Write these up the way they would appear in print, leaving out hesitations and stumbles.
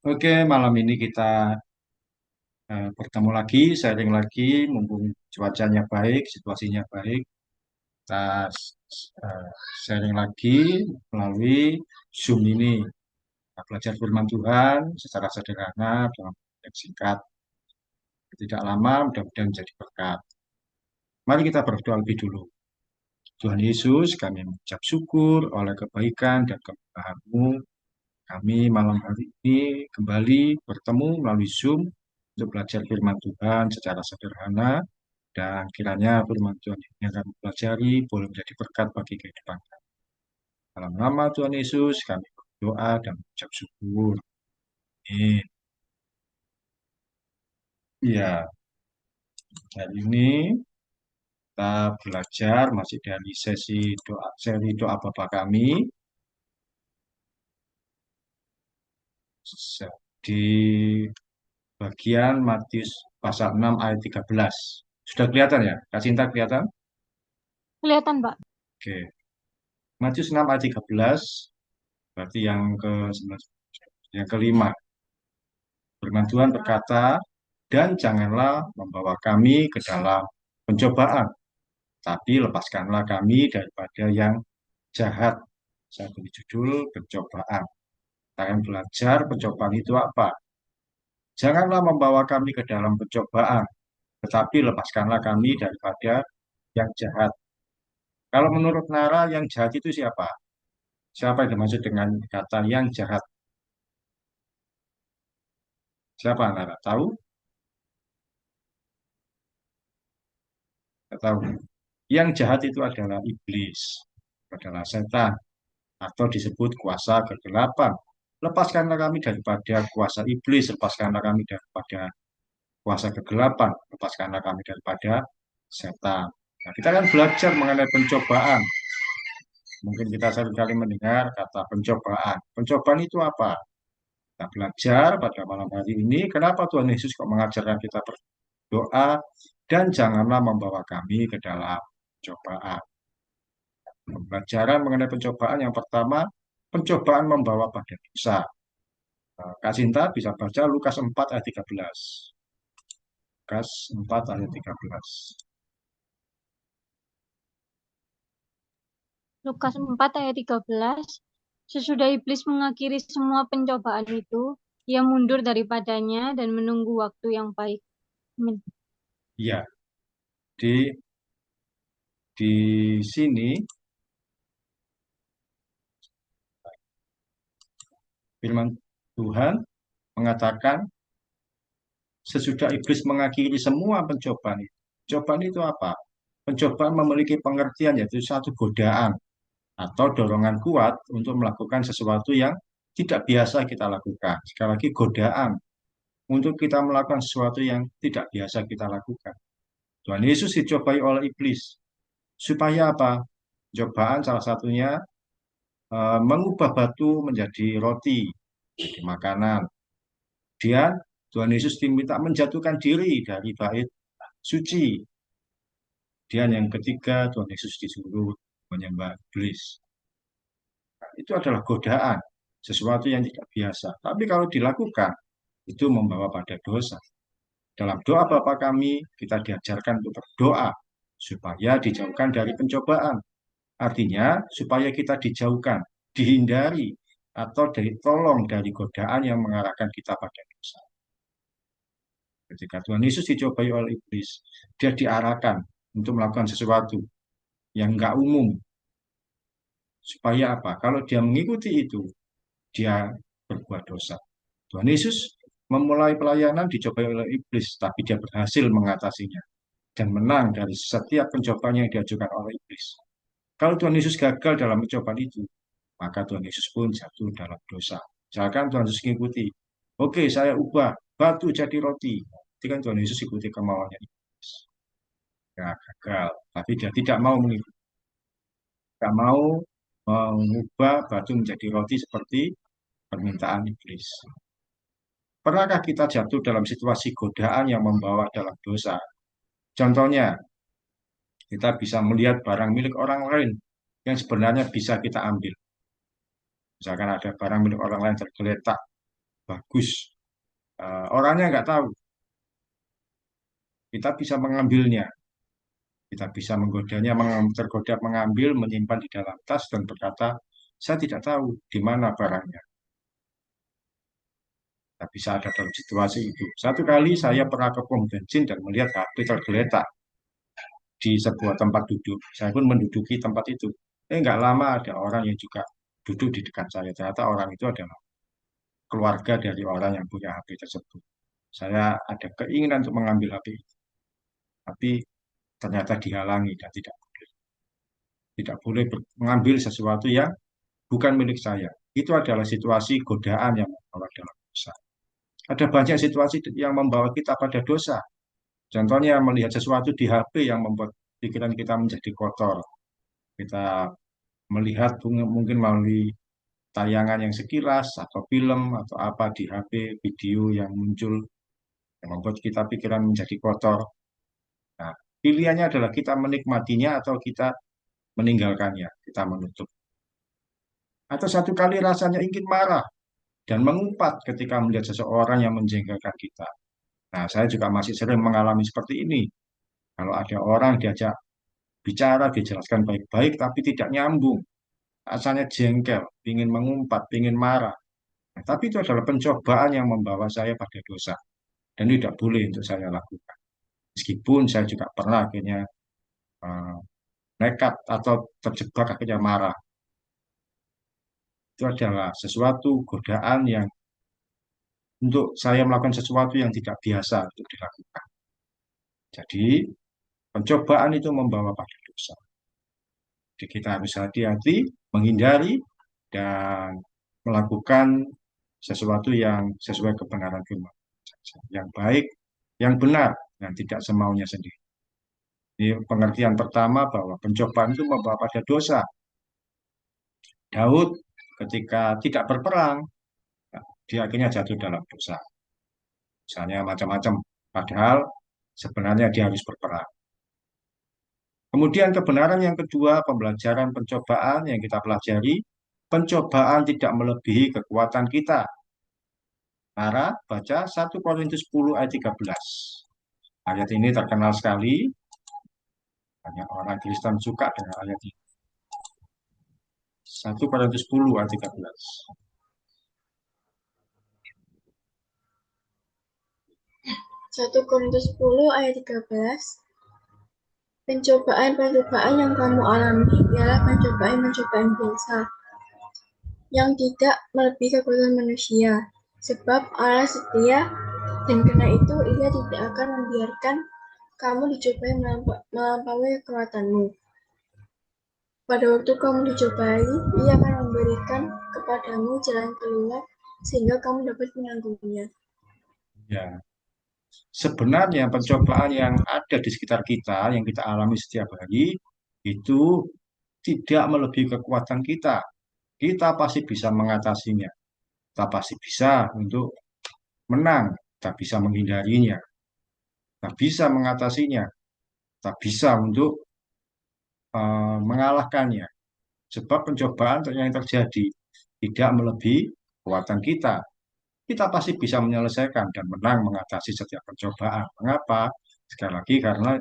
Oke, malam ini kita bertemu lagi, sharing lagi, mumpung cuacanya baik, situasinya baik. Kita eh, sharing lagi melalui Zoom ini. Kita belajar firman Tuhan secara sederhana dalam yang singkat, tidak lama, mudah-mudahan menjadi berkat. Mari kita berdoa lebih dulu. Tuhan Yesus, kami mengucap syukur oleh kebaikan dan keberkahan-Mu. Kami malam hari ini kembali bertemu melalui Zoom untuk belajar firman Tuhan secara sederhana. Dan kiranya firman Tuhan yang kami pelajari boleh menjadi berkat bagi kehidupan kami. Dalam nama Tuhan Yesus kami berdoa dan mengucap syukur. Amin. Ya, hari ini kita belajar masih dari seri doa Bapa kami di bagian Matius pasal 6 ayat 13. Sudah kelihatan ya? Kak Cinta kelihatan? Kelihatan, Pak. Oke. Matius 6 ayat 13 berarti yang kelima. Firman Tuhan berkata, dan janganlah membawa kami ke dalam pencobaan, tapi lepaskanlah kami daripada yang jahat. Saya beri judul pencobaan. Kita akan belajar pencobaan itu apa. Janganlah membawa kami ke dalam pencobaan, tetapi lepaskanlah kami daripada yang jahat. Kalau menurut Nara, yang jahat itu siapa? Siapa yang dimaksud dengan kata yang jahat? Siapa Nara? Tahu? Tidak tahu. Yang jahat itu adalah iblis, adalah setan, atau disebut kuasa kegelapan. Lepaskanlah kami daripada kuasa iblis, lepaskanlah kami daripada kuasa kegelapan, lepaskanlah kami daripada setan. Nah, kita akan belajar mengenai pencobaan. Mungkin kita sering kali mendengar kata pencobaan. Pencobaan itu apa? Kita belajar pada malam hari ini, kenapa Tuhan Yesus kok mengajarkan kita berdoa, dan janganlah membawa kami ke dalam pencobaan. Pembelajaran mengenai pencobaan yang pertama, pencobaan membawa pada dosa. Kak Sinta bisa baca Lukas 4 ayat 13. Lukas 4 ayat 13. Lukas 4 ayat 13. Sesudah iblis mengakhiri semua pencobaan itu, ia mundur daripadanya dan menunggu waktu yang baik. Amin. Ya, di di sini firman Tuhan mengatakan sesudah iblis mengakhiri semua pencobaan itu. Pencobaan itu apa? Pencobaan memiliki pengertian yaitu satu godaan atau dorongan kuat untuk melakukan sesuatu yang tidak biasa kita lakukan. Sekali lagi godaan untuk kita melakukan sesuatu yang tidak biasa kita lakukan. Tuhan Yesus dicobai oleh iblis. Supaya apa? Cobaan salah satunya mengubah batu menjadi roti, jadi makanan. Kemudian Tuhan Yesus diminta menjatuhkan diri dari bait suci. Dan yang ketiga, Tuhan Yesus disuruh menyembah iblis. Nah, itu adalah godaan, sesuatu yang tidak biasa. Tapi kalau dilakukan, itu membawa pada dosa. Dalam doa Bapa kami, kita diajarkan untuk berdoa supaya dijauhkan dari pencobaan. Artinya, supaya kita dijauhkan, dihindari, atau ditolong dari godaan yang mengarahkan kita pada dosa. Ketika Tuhan Yesus dicobai oleh iblis, dia diarahkan untuk melakukan sesuatu yang nggak umum. Supaya apa? Kalau dia mengikuti itu, dia berbuat dosa. Tuhan Yesus memulai pelayanan dicobai oleh iblis, tapi dia berhasil mengatasinya dan menang dari setiap pencobaan yang diajukan oleh iblis. Kalau Tuhan Yesus gagal dalam pencobaan itu, maka Tuhan Yesus pun jatuh dalam dosa. Misalkan Tuhan Yesus mengikuti, oke saya ubah batu jadi roti. Itu kan Tuhan Yesus ikuti kemauannya iblis. Ya, gagal. Tapi dia tidak mau mengikuti, tidak mau mengubah batu menjadi roti seperti permintaan iblis. Pernahkah kita jatuh dalam situasi godaan yang membawa dalam dosa? Contohnya, kita bisa melihat barang milik orang lain yang sebenarnya bisa kita ambil. Misalkan ada barang milik orang lain tergeletak, bagus. Orangnya nggak tahu, kita bisa mengambilnya, kita bisa menggodanya, tergoda mengambil, menyimpan di dalam tas dan berkata, saya tidak tahu di mana barangnya. Kita bisa ada dalam situasi itu. Satu kali saya pernah ke pom bensin dan melihat HP tergeletak di sebuah tempat duduk. Saya pun menduduki tempat itu. Nggak lama ada orang yang juga duduk di dekat saya. Ternyata orang itu adalah keluarga dari orang yang punya HP tersebut. Saya ada keinginan untuk mengambil HP itu, tapi ternyata dihalangi dan tidak boleh mengambil sesuatu yang bukan milik saya. Itu adalah situasi godaan yang membawa dalam dosa. Ada banyak situasi yang membawa kita pada dosa. Contohnya melihat sesuatu di HP yang membuat pikiran kita menjadi kotor. Kita melihat mungkin melalui tayangan yang sekilas atau film atau apa di HP, video yang muncul yang membuat kita pikiran menjadi kotor. Nah, pilihannya adalah kita menikmatinya atau kita meninggalkannya, kita menutup. Atau satu kali rasanya ingin marah dan mengumpat ketika melihat seseorang yang menjengkelkan kita. Nah, saya juga masih sering mengalami seperti ini. Kalau ada orang diajak bicara, dijelaskan baik-baik, tapi tidak nyambung. Asalnya jengkel, ingin mengumpat, ingin marah. Nah, tapi itu adalah pencobaan yang membawa saya pada dosa. Dan tidak boleh untuk saya lakukan. Meskipun saya juga pernah akhirnya eh, nekat atau terjebak akhirnya marah. Itu adalah sesuatu godaan yang untuk saya melakukan sesuatu yang tidak biasa untuk dilakukan. Jadi pencobaan itu membawa pada dosa. Jadi kita harus hati-hati, menghindari, dan melakukan sesuatu yang sesuai kebenaran firman. Yang baik, yang benar, dan tidak semaunya sendiri. Ini pengertian pertama bahwa pencobaan itu membawa pada dosa. Daud ketika tidak berperang, dia akhirnya jatuh dalam dosa. Misalnya macam-macam. Padahal sebenarnya dia harus berperang. Kemudian kebenaran yang kedua, pembelajaran pencobaan yang kita pelajari, pencobaan tidak melebihi kekuatan kita. Nara, baca 1 Korintus 10 ayat 13. Ayat ini terkenal sekali, banyak orang Kristen suka dengan ayat ini. 1 Korintus 10 ayat 13. 1 Korintus 10 ayat 13. Pencobaan-pencobaan yang kamu alami ialah pencobaan-pencobaan biasa, yang tidak melebihi kekuatan manusia. Sebab Allah setia, dan karena itu Ia tidak akan membiarkan kamu dicobai melampaui kekuatanmu. Pada waktu kamu dicobai, Ia akan memberikan kepadamu jalan keluar, sehingga kamu dapat menanggungnya. Ya, sebenarnya pencobaan yang ada di sekitar kita, yang kita alami setiap hari, itu tidak melebihi kekuatan kita. Kita pasti bisa mengatasinya. Kita pasti bisa untuk menang. Kita bisa menghindarinya. Kita bisa mengatasinya. Kita bisa untuk mengalahkannya. Sebab pencobaan yang terjadi tidak melebihi kekuatan kita. Kita pasti bisa menyelesaikan dan menang mengatasi setiap pencobaan. Mengapa? Sekali lagi karena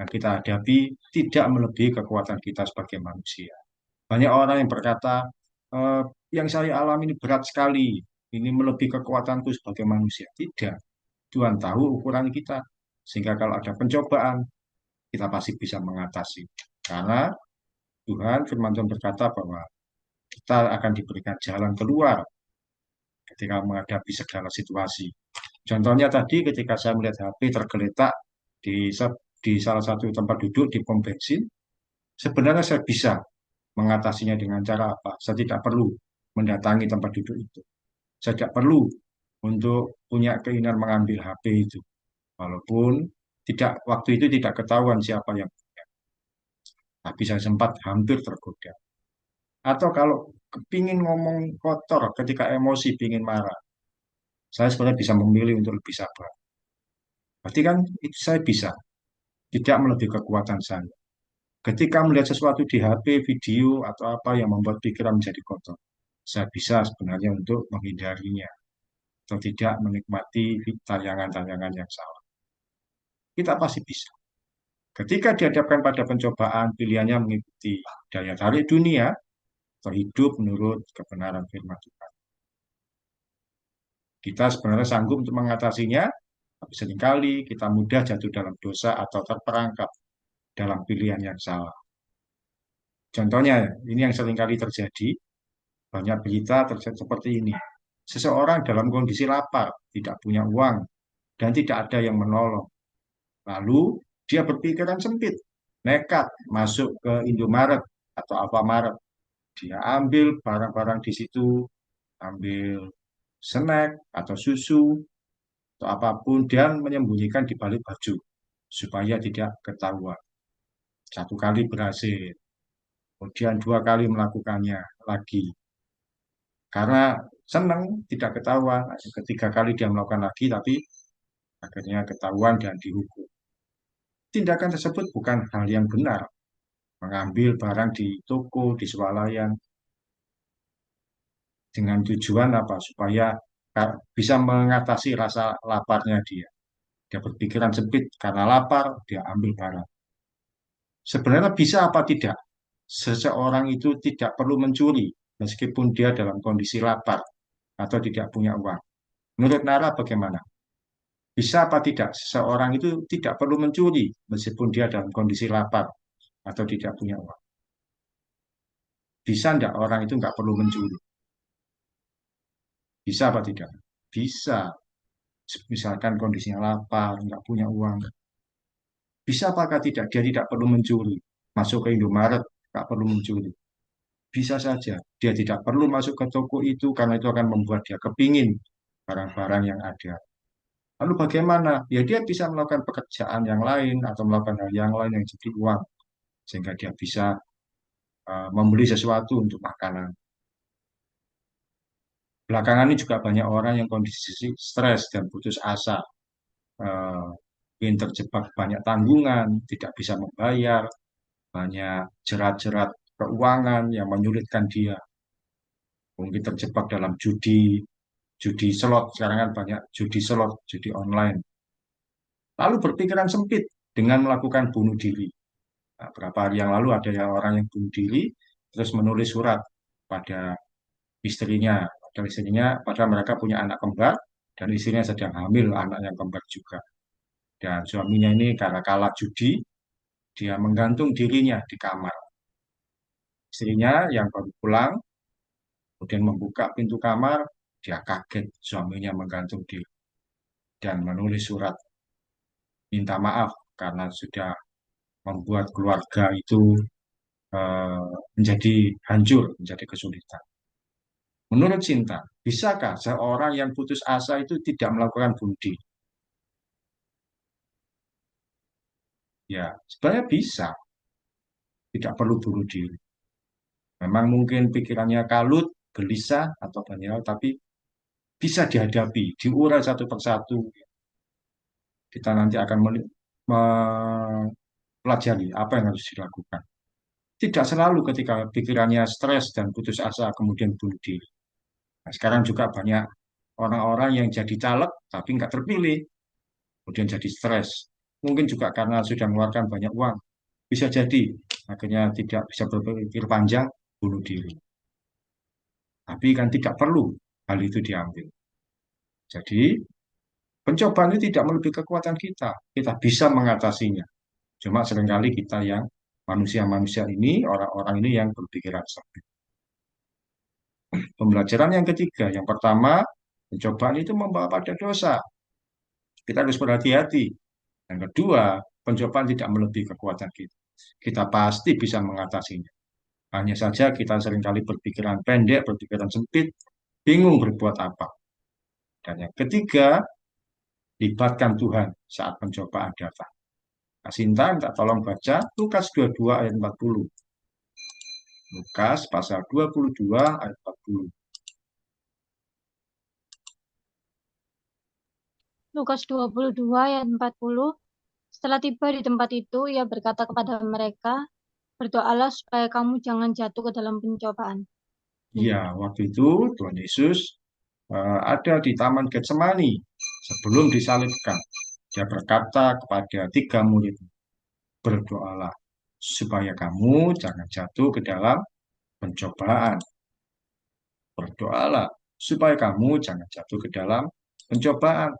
yang kita hadapi tidak melebihi kekuatan kita sebagai manusia. Banyak orang yang berkata, "Eh, yang saya alami ini berat sekali, ini melebihi kekuatanku sebagai manusia." Tidak, Tuhan tahu ukuran kita. Sehingga kalau ada pencobaan, kita pasti bisa mengatasi. Karena Tuhan, firman Tuhan berkata bahwa kita akan diberikan jalan keluar ketika menghadapi segala situasi. Contohnya tadi ketika saya melihat HP tergeletak di salah satu tempat duduk di pom bensin, sebenarnya saya bisa mengatasinya dengan cara apa? Saya tidak perlu mendatangi tempat duduk itu. Saya tidak perlu untuk punya keinginan mengambil HP itu. Walaupun tidak waktu itu tidak ketahuan siapa yang punya. Tapi saya sempat hampir tergoda. Atau kalau kepingin ngomong kotor ketika emosi, pingin marah, saya sebenarnya bisa memilih untuk lebih sabar. Berarti kan itu saya bisa, tidak melebihi kekuatan saya. Ketika melihat sesuatu di HP, video, atau apa yang membuat pikiran menjadi kotor, saya bisa sebenarnya untuk menghindarinya. atau tidak menikmati tayangan-tayangan yang salah. Kita pasti bisa. Ketika dihadapkan pada pencobaan, pilihannya mengikuti daya tarik dunia atau hidup menurut kebenaran firman Tuhan. Kita sebenarnya sanggup untuk mengatasinya, tapi seringkali kita mudah jatuh dalam dosa atau terperangkap dalam pilihan yang salah. Contohnya, ini yang seringkali terjadi, banyak berita terjadi seperti ini. Seseorang dalam kondisi lapar, tidak punya uang, dan tidak ada yang menolong. Lalu dia berpikiran sempit, nekat masuk ke Indomaret atau Alfamaret. Dia ambil barang-barang di situ, ambil snack atau susu atau apapun dan menyembunyikan di balik baju supaya tidak ketahuan. Satu kali berhasil, kemudian dua kali melakukannya lagi. Karena senang tidak ketahuan, ketiga kali dia melakukan lagi tapi akhirnya ketahuan dan dihukum. Tindakan tersebut bukan hal yang benar. Mengambil barang di toko, di swalayan, dengan tujuan apa? Supaya bisa mengatasi rasa laparnya dia. Dia berpikiran sempit karena lapar, dia ambil barang. Sebenarnya bisa apa tidak? Seseorang itu tidak perlu mencuri meskipun dia dalam kondisi lapar atau tidak punya uang. Menurut Nara bagaimana? Bisa apa tidak? Seseorang itu tidak perlu mencuri meskipun dia dalam kondisi lapar atau tidak punya uang. Bisa enggak orang itu nggak perlu mencuri? Bisa apa tidak? Bisa. Misalkan kondisinya lapar, nggak punya uang. Bisa apakah tidak? Dia tidak perlu mencuri. Masuk ke Indomaret, nggak perlu mencuri. Bisa saja. Dia tidak perlu masuk ke toko itu karena itu akan membuat dia kepingin barang-barang yang ada. Lalu bagaimana? Ya dia bisa melakukan pekerjaan yang lain atau melakukan hal yang lain yang jadi uang. Sehingga dia bisa membeli sesuatu untuk makanan. Belakangan ini juga banyak orang yang kondisi stres dan putus asa. Ingin terjebak banyak tanggungan, tidak bisa membayar, banyak jerat-jerat keuangan yang menyulitkan dia. Mungkin terjebak dalam judi, judi slot, sekarang kan banyak judi slot, judi online. Lalu berpikiran sempit dengan melakukan bunuh diri. Nah, berapa hari yang lalu ada orang yang bunuh diri, terus menulis surat pada istrinya. Padahal mereka punya anak kembar, dan istrinya sedang hamil anak yang kembar juga. Dan suaminya ini karena kalah judi, dia menggantung dirinya di kamar. Istrinya yang baru pulang, kemudian membuka pintu kamar, dia kaget suaminya menggantung diri dan menulis surat minta maaf karena sudah membuat keluarga itu menjadi hancur, menjadi kesulitan. Menurut Sinta, bisakah seorang yang putus asa itu tidak melakukan bunuh diri? Ya, sebenarnya bisa, tidak perlu bunuh diri. Memang mungkin pikirannya kalut, gelisah, atau banyak hal, tapi bisa dihadapi, diurai satu persatu. Kita nanti akan mempelajari apa yang harus dilakukan. Tidak selalu ketika pikirannya stres dan putus asa kemudian bunuh diri. Nah, sekarang juga banyak orang-orang yang jadi caleg tapi nggak terpilih, kemudian jadi stres. Mungkin juga karena sudah mengeluarkan banyak uang. Bisa jadi akhirnya tidak bisa berpikir panjang, bunuh diri. Tapi kan tidak perlu hal itu diambil. Jadi pencobaan itu tidak melebihi kekuatan kita. Kita bisa mengatasinya. Cuma seringkali kita yang manusia-manusia ini, orang-orang ini yang berpikiran sempit. Pembelajaran yang ketiga, yang pertama, pencobaan itu membawa pada dosa. Kita harus berhati-hati. Yang kedua, pencobaan tidak melebihi kekuatan kita. Kita pasti bisa mengatasinya. Hanya saja kita seringkali berpikiran pendek, berpikiran sempit, bingung berbuat apa. Dan yang ketiga, libatkan Tuhan saat pencobaan datang. Sinta minta tolong baca Lukas 22 ayat 40. Lukas pasal 22 ayat 40. Lukas 22 ayat 40. Setelah tiba di tempat itu, ia berkata kepada mereka, berdoalah supaya kamu jangan jatuh ke dalam pencobaan. Ya, waktu itu Tuhan Yesus ada di Taman Getsemani sebelum disalibkan. Dia berkata kepada 3 murid, berdoalah supaya kamu jangan jatuh ke dalam pencobaan. Berdoalah supaya kamu jangan jatuh ke dalam pencobaan.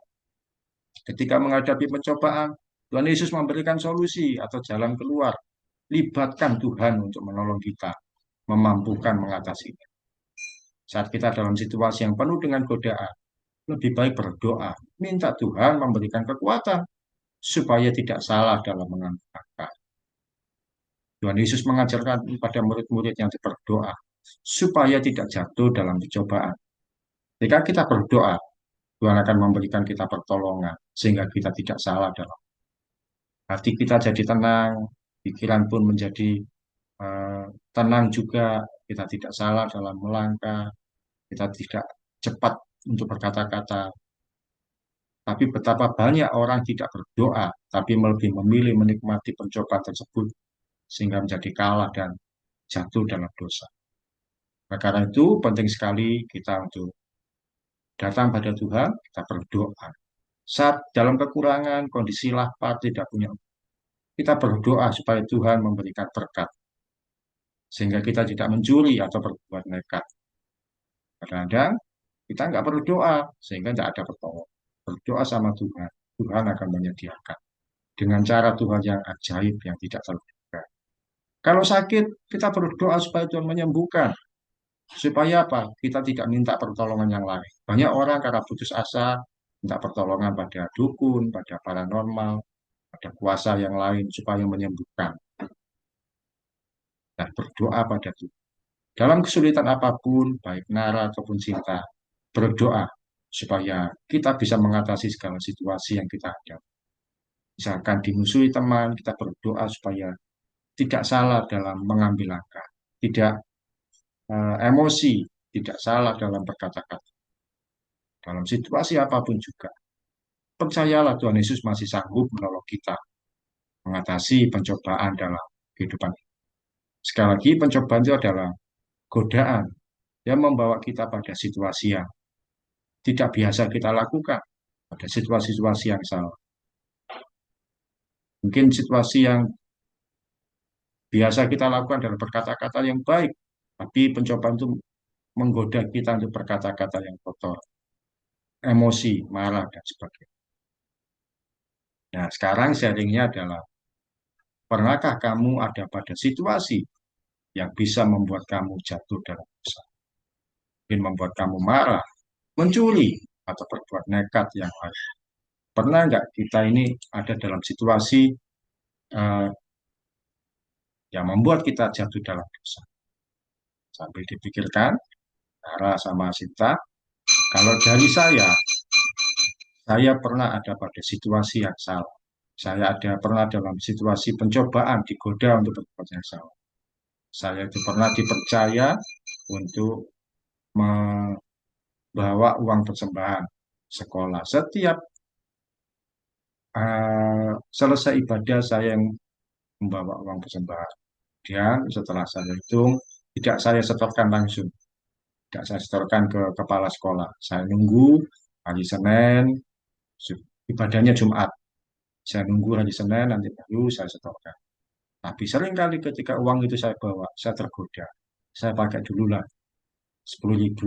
Ketika menghadapi pencobaan, Tuhan Yesus memberikan solusi atau jalan keluar. Libatkan Tuhan untuk menolong kita, memampukan mengatasinya. Saat kita dalam situasi yang penuh dengan godaan, lebih baik berdoa, minta Tuhan memberikan kekuatan supaya tidak salah dalam mengambil langkah. Tuhan Yesus mengajarkan pada murid-murid yang berdoa supaya tidak jatuh dalam pencobaan. Jika kita berdoa, Tuhan akan memberikan kita pertolongan sehingga kita tidak salah dalam hati kita jadi tenang, pikiran pun menjadi tenang juga, kita tidak salah dalam melangkah, kita tidak cepat untuk berkata-kata. Tapi betapa banyak orang tidak berdoa, tapi lebih memilih menikmati pencobaan tersebut sehingga menjadi kalah dan jatuh dalam dosa. Nah, karena itu penting sekali kita untuk datang pada Tuhan, kita berdoa. Saat dalam kekurangan, kondisi lapar, tidak punya, kita berdoa supaya Tuhan memberikan berkat. Sehingga kita tidak mencuri atau berbuat nekat. Kadang-kadang kita nggak berdoa, sehingga tidak ada pertolongan. Berdoa sama Tuhan, Tuhan akan menyediakan. Dengan cara Tuhan yang ajaib, yang tidak terduga. Kalau sakit, kita berdoa supaya Tuhan menyembuhkan. Supaya apa? Kita tidak minta pertolongan yang lain. Banyak orang karena putus asa, minta pertolongan pada dukun, pada paranormal, pada kuasa yang lain supaya menyembuhkan. Dan berdoa pada Tuhan. Dalam kesulitan apapun, baik Nara ataupun Sinta, berdoa supaya kita bisa mengatasi segala situasi yang kita hadapi. Misalkan dimusuhi teman, kita berdoa supaya tidak salah dalam mengambil langkah, tidak emosi, tidak salah dalam berkata-kata. Dalam situasi apapun juga, percayalah Tuhan Yesus masih sanggup menolong kita mengatasi pencobaan dalam kehidupan. Sekali lagi, pencobaan itu adalah godaan yang membawa kita pada situasi yang tidak biasa kita lakukan, pada situasi-situasi yang salah. Mungkin situasi yang biasa kita lakukan adalah berkata-kata yang baik, tapi pencobaan itu menggoda kita untuk berkata-kata yang kotor, emosi, marah, dan sebagainya. Nah, sekarang sharingnya adalah, pernahkah kamu ada pada situasi yang bisa membuat kamu jatuh dalam dosa? Mungkin membuat kamu marah, mencuri, atau berbuat nekat yang lain. Pernah nggak kita ini ada dalam situasi eh, yang membuat kita jatuh dalam dosa? Sambil dipikirkan, Sarah sama Sita, kalau dari saya pernah ada pada situasi yang salah. Saya pernah dalam situasi pencobaan, digoda untuk berbuat yang salah. Saya itu pernah dipercaya untuk membawa uang persembahan sekolah. Setiap selesai ibadah saya yang membawa uang persembahan. Kemudian setelah saya hitung, tidak saya setorkan langsung. Tidak saya setorkan ke kepala sekolah. Saya nunggu hari Senin, ibadahnya Jumat. Saya nunggu hari Senin, nanti baru saya setorkan. Tapi seringkali ketika uang itu saya bawa, saya tergoda. Saya pakai dulu lah, 10.000,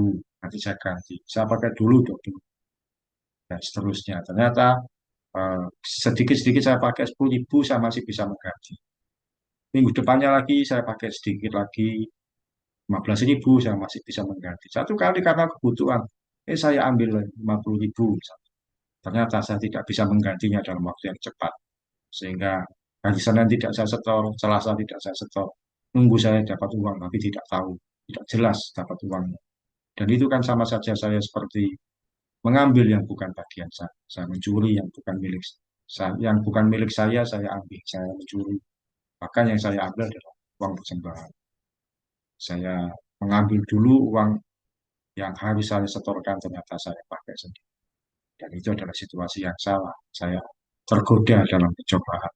nanti saya ganti. Saya pakai dulu 20, dan seterusnya. Ternyata sedikit-sedikit saya pakai 10.000, saya masih bisa mengganti. Minggu depannya lagi saya pakai sedikit lagi, 15.000, saya masih bisa mengganti. Satu kali karena kebutuhan, saya ambil 50.000. Ternyata saya tidak bisa menggantinya dalam waktu yang cepat. Sehingga hari Senin tidak saya setor, Selasa tidak saya setor. Nunggu saya dapat uang, tapi tidak tahu, tidak jelas dapat uangnya. Dan itu kan sama saja saya seperti mengambil yang bukan bagian saya. Saya mencuri yang bukan milik saya, saya ambil, saya mencuri. Bahkan yang saya ambil adalah uang persembahan. Saya mengambil dulu uang yang harus saya setorkan, ternyata saya pakai sendiri. Dan itu adalah situasi yang salah. Saya tergoda dalam percobaan.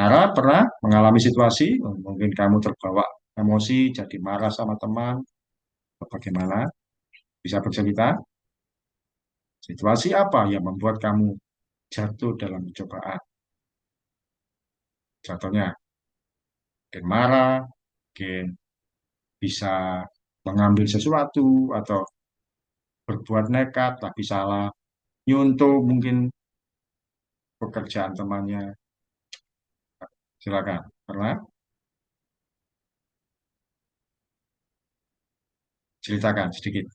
Nara pernah mengalami situasi, mungkin kamu terbawa emosi, jadi marah sama teman, Bagaimana? Bisa bercerita? Situasi apa yang membuat kamu jatuh dalam cobaan? Contohnya, mungkin marah, mungkin bisa mengambil sesuatu, atau berbuat nekat tapi salah, nyuntuh mungkin pekerjaan temannya. Silakan. Pernah? Ceritakan sedikit.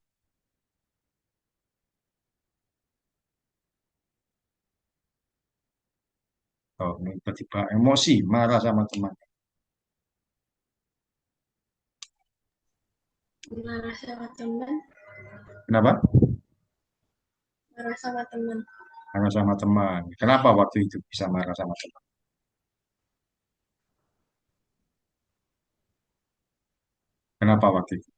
Oh, tiba-tiba emosi, marah sama teman. Marah sama teman, Kenapa? marah sama teman. Marah sama teman. Kenapa waktu itu bisa marah sama teman? Kenapa waktu itu?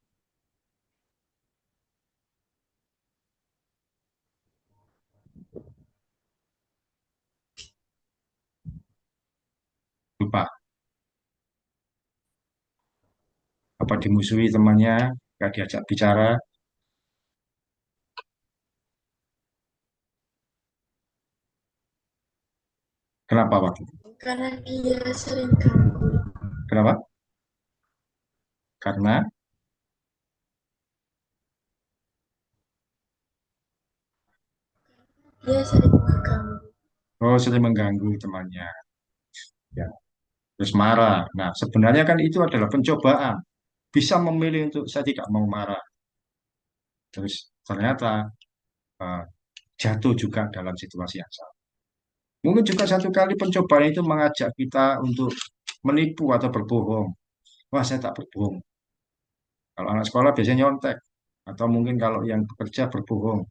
Lupa. Apa dimusuhi temannya? Gak diajak bicara? Kenapa waktu itu? Karena dia sering ganggu. Kenapa? Karena, Dia sering mengganggu. oh, sering mengganggu temannya. Ya, terus marah. Nah, sebenarnya kan itu adalah pencobaan. Bisa memilih untuk saya tidak mau marah. Terus ternyata eh, jatuh juga dalam situasi yang sama. Mungkin juga satu kali pencobaan itu mengajak kita untuk menipu atau berbohong. Wah, saya tak berbohong. Kalau anak sekolah biasanya nyontek. Atau mungkin kalau yang bekerja berbohong,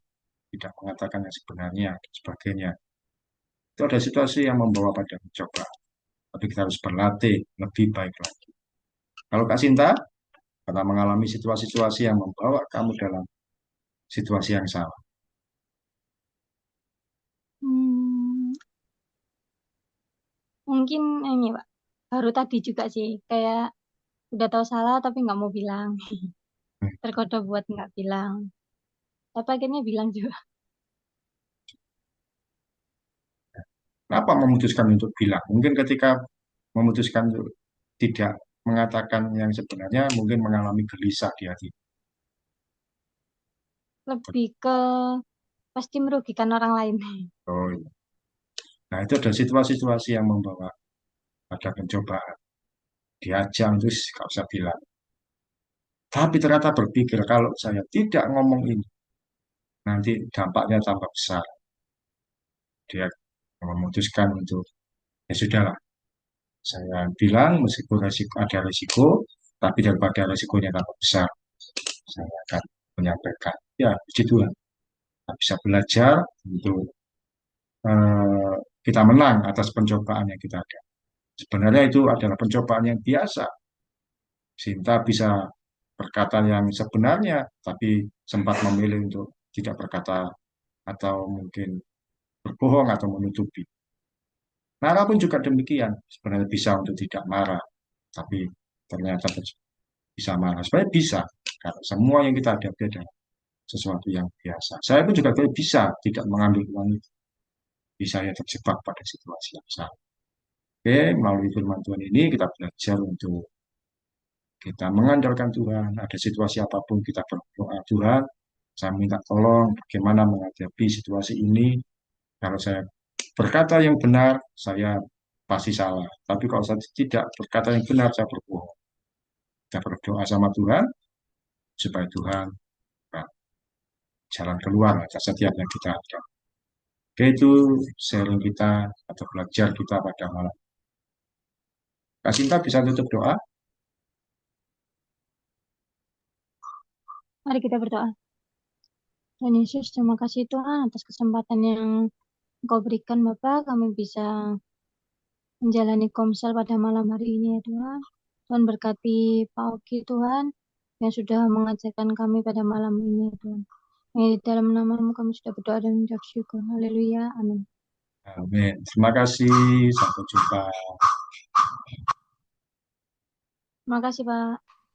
tidak mengatakan yang sebenarnya, dan sebagainya. Itu ada situasi yang membawa pada pencobaan. Tapi kita harus berlatih lebih baik lagi. Kalau Kak Sinta, pernah mengalami situasi-situasi yang membawa kamu dalam situasi yang salah. Hmm, mungkin ini Pak, baru tadi juga sih, kayak udah tahu salah tapi nggak mau bilang. Hmm. Tergoda buat nggak bilang. Tapi akhirnya bilang juga. Kenapa memutuskan untuk bilang? Mungkin ketika memutuskan untuk tidak mengatakan yang sebenarnya, mungkin mengalami gelisah di hati. Lebih ke pasti merugikan orang lain. Oh, iya. Nah, itu ada situasi-situasi yang membawa pada pencobaan. Diajak terus gak usah bilang. Tapi ternyata berpikir kalau saya tidak ngomong ini, nanti dampaknya tambah besar. Dia memutuskan untuk ya sudahlah, saya bilang meskipun resiko, ada resiko, tapi daripada resikonya tambah besar, saya akan menyampaikan. Ya, puji Tuhan. Kita bisa belajar untuk eh, kita menang atas pencobaan yang kita ada. Sebenarnya itu adalah pencobaan yang biasa. Sinta bisa berkata yang sebenarnya, tapi sempat memilih untuk tidak berkata atau mungkin berbohong atau menutupi. Nara pun juga demikian. Sebenarnya bisa untuk tidak marah, tapi ternyata bisa marah. Sebenarnya bisa, karena semua yang kita hadapi adalah sesuatu yang biasa. Saya pun juga bisa tidak mengambil uang itu. Bisa ya terjebak pada situasi yang sama. Oke, melalui firman Tuhan ini kita belajar untuk kita mengandalkan Tuhan. Ada situasi apapun kita berdoa, Tuhan, saya minta tolong bagaimana menghadapi situasi ini. Kalau saya berkata yang benar, saya pasti salah. Tapi kalau saya tidak berkata yang benar, saya berbohong. Kita berdoa sama Tuhan, supaya Tuhan buka jalan keluar atas setiap yang kita ada. Oke, itu sharing kita atau belajar kita pada malam. Kak Sinta bisa tutup doa? Mari kita berdoa. Dan Yesus, terima kasih Tuhan atas kesempatan yang Engkau berikan Bapak. Kami bisa menjalani komsel pada malam hari ini ya Tuhan. Tuhan berkati Pak Oki Tuhan yang sudah mengajarkan kami pada malam ini ya Tuhan. Dalam namamu kami sudah berdoa dan mengucap syukur. Haleluya. Amin. Amin. Terima kasih. Sampai jumpa. Terima kasih Pak.